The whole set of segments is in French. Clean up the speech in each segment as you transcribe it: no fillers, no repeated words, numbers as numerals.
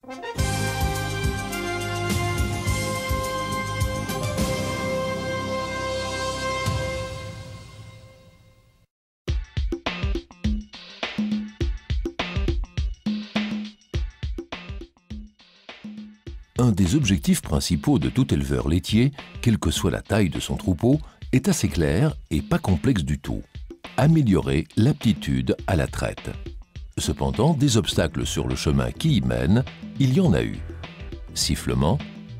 Un des objectifs principaux de tout éleveur laitier, quelle que soit la taille de son troupeau, est assez clair et pas complexe du tout. Améliorer l'aptitude à la traite. Cependant, des obstacles sur le chemin qui y mène, il y en a eu. Sifflement,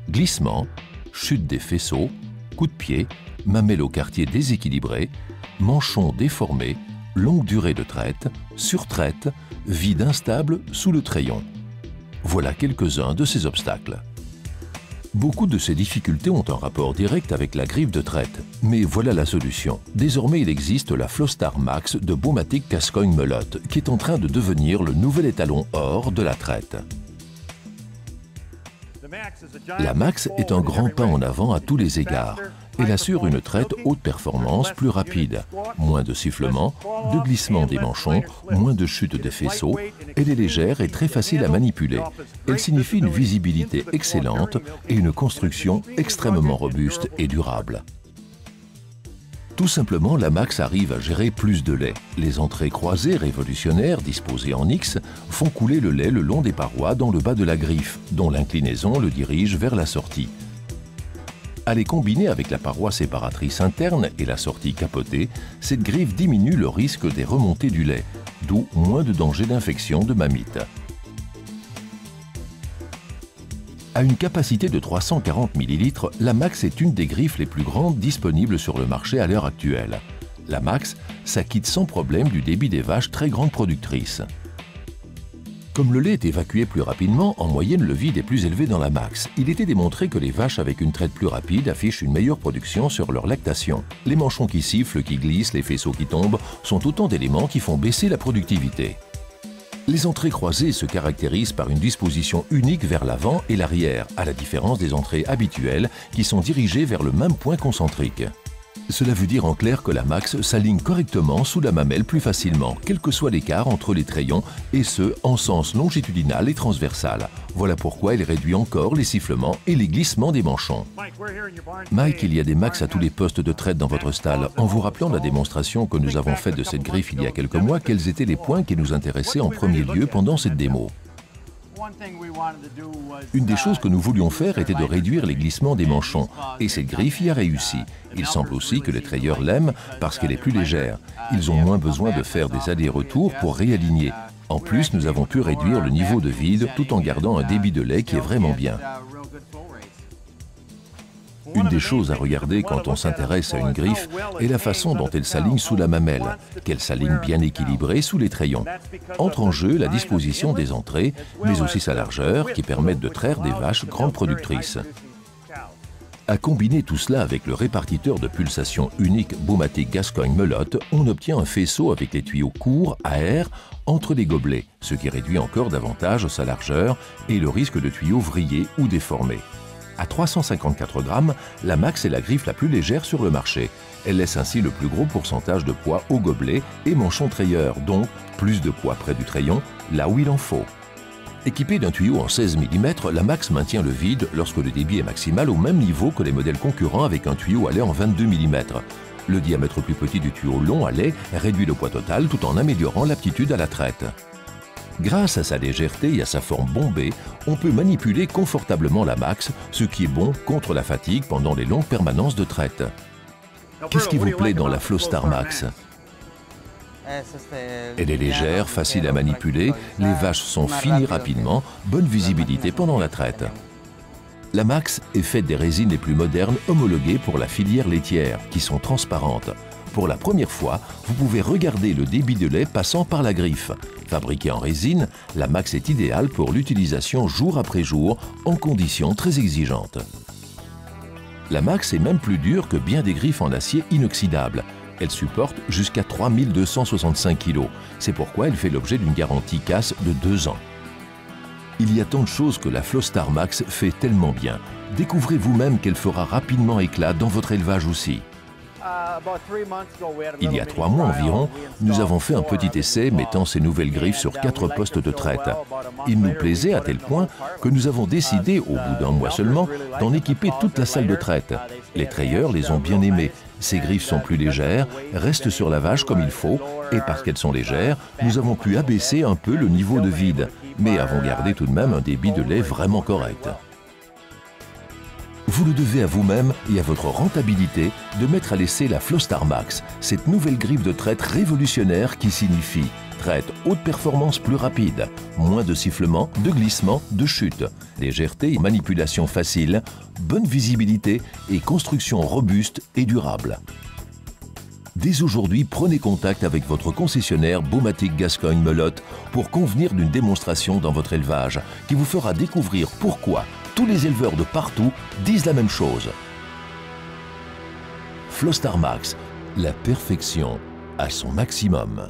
glissement, chute des faisceaux, coups de pied, mamelles au quartier déséquilibré, manchons déformés, longue durée de traite, surtraite, vide instable sous le treillon. Voilà quelques-uns de ces obstacles. Beaucoup de ces difficultés ont un rapport direct avec la griffe de traite, mais voilà la solution. Désormais, il existe la Flowstar Max de Baumatic Gascogne-Melotte, qui est en train de devenir le nouvel étalon or de la traite. La Max est un grand pas en avant à tous les égards. Elle assure une traite haute performance plus rapide, moins de sifflements, de glissement des manchons, moins de chute des faisceaux. Elle est légère et très facile à manipuler. Elle signifie une visibilité excellente et une construction extrêmement robuste et durable. Tout simplement, la Max arrive à gérer plus de lait. Les entrées croisées révolutionnaires, disposées en X, font couler le lait le long des parois dans le bas de la griffe, dont l'inclinaison le dirige vers la sortie. À les combiner avec la paroi séparatrice interne et la sortie capotée, cette griffe diminue le risque des remontées du lait, d'où moins de danger d'infection de mammites. À une capacité de 340 ml, la Max est une des griffes les plus grandes disponibles sur le marché à l'heure actuelle. La Max s'acquitte sans problème du débit des vaches très grandes productrices. Comme le lait est évacué plus rapidement, en moyenne le vide est plus élevé dans la Max. Il était démontré que les vaches avec une traite plus rapide affichent une meilleure production sur leur lactation. Les manchons qui sifflent, qui glissent, les faisceaux qui tombent sont autant d'éléments qui font baisser la productivité. Les entrées croisées se caractérisent par une disposition unique vers l'avant et l'arrière, à la différence des entrées habituelles qui sont dirigées vers le même point concentrique. Cela veut dire en clair que la Max s'aligne correctement sous la mamelle plus facilement, quel que soit l'écart entre les treillons, et ce, en sens longitudinal et transversal. Voilà pourquoi elle réduit encore les sifflements et les glissements des manchons. Mike, il y a des Max à tous les postes de traite dans votre stall. En vous rappelant la démonstration que nous avons faite de cette griffe il y a quelques mois, quels étaient les points qui nous intéressaient en premier lieu pendant cette démo? Une des choses que nous voulions faire était de réduire les glissements des manchons, et cette griffe y a réussi. Il semble aussi que les treilleurs l'aiment parce qu'elle est plus légère. Ils ont moins besoin de faire des allers-retours pour réaligner. En plus, nous avons pu réduire le niveau de vide tout en gardant un débit de lait qui est vraiment bien. Une des choses à regarder quand on s'intéresse à une griffe est la façon dont elle s'aligne sous la mamelle, qu'elle s'aligne bien équilibrée sous les treillons. Entre en jeu la disposition des entrées, mais aussi sa largeur, qui permettent de traire des vaches grandes productrices. À combiner tout cela avec le répartiteur de pulsation unique Baumatic Gascogne-Melotte, on obtient un faisceau avec les tuyaux courts à air entre les gobelets, ce qui réduit encore davantage sa largeur et le risque de tuyaux vrillés ou déformés. À 354 grammes, la Max est la griffe la plus légère sur le marché. Elle laisse ainsi le plus gros pourcentage de poids au gobelet et manchon trayeur, donc plus de poids près du treillon, là où il en faut. Équipée d'un tuyau en 16 mm, la Max maintient le vide lorsque le débit est maximal au même niveau que les modèles concurrents avec un tuyau à lait en 22 mm. Le diamètre plus petit du tuyau long à lait réduit le poids total tout en améliorant l'aptitude à la traite. Grâce à sa légèreté et à sa forme bombée, on peut manipuler confortablement la Max, ce qui est bon contre la fatigue pendant les longues permanences de traite. Qu'est-ce qui vous plaît dans la Flowstar Max? Elle est légère, facile à manipuler, les vaches sont finies rapidement, bonne visibilité pendant la traite. La Max est faite des résines les plus modernes homologuées pour la filière laitière, qui sont transparentes. Pour la première fois, vous pouvez regarder le débit de lait passant par la griffe. Fabriquée en résine, la Max est idéale pour l'utilisation jour après jour, en conditions très exigeantes. La Max est même plus dure que bien des griffes en acier inoxydable. Elle supporte jusqu'à 3265 kg. C'est pourquoi elle fait l'objet d'une garantie casse de 2 ans. Il y a tant de choses que la Flowstar Max fait tellement bien. Découvrez vous-même qu'elle fera rapidement éclat dans votre élevage aussi. Il y a 3 mois environ, nous avons fait un petit essai mettant ces nouvelles griffes sur 4 postes de traite. Il nous plaisait à tel point que nous avons décidé, au bout d'un mois seulement, d'en équiper toute la salle de traite. Les trayeurs les ont bien aimées. Ces griffes sont plus légères, restent sur la vache comme il faut, et parce qu'elles sont légères, nous avons pu abaisser un peu le niveau de vide, mais avons gardé tout de même un débit de lait vraiment correct. Vous le devez à vous-même et à votre rentabilité de mettre à l'essai la Flostar Max, cette nouvelle griffe de traite révolutionnaire qui signifie traite haute performance plus rapide, moins de sifflements, de glissements, de chutes, légèreté et manipulation facile, bonne visibilité et construction robuste et durable. Dès aujourd'hui, prenez contact avec votre concessionnaire Baumatic Gascogne Melotte pour convenir d'une démonstration dans votre élevage qui vous fera découvrir pourquoi tous les éleveurs de partout disent la même chose. Flostar Max, la perfection à son maximum.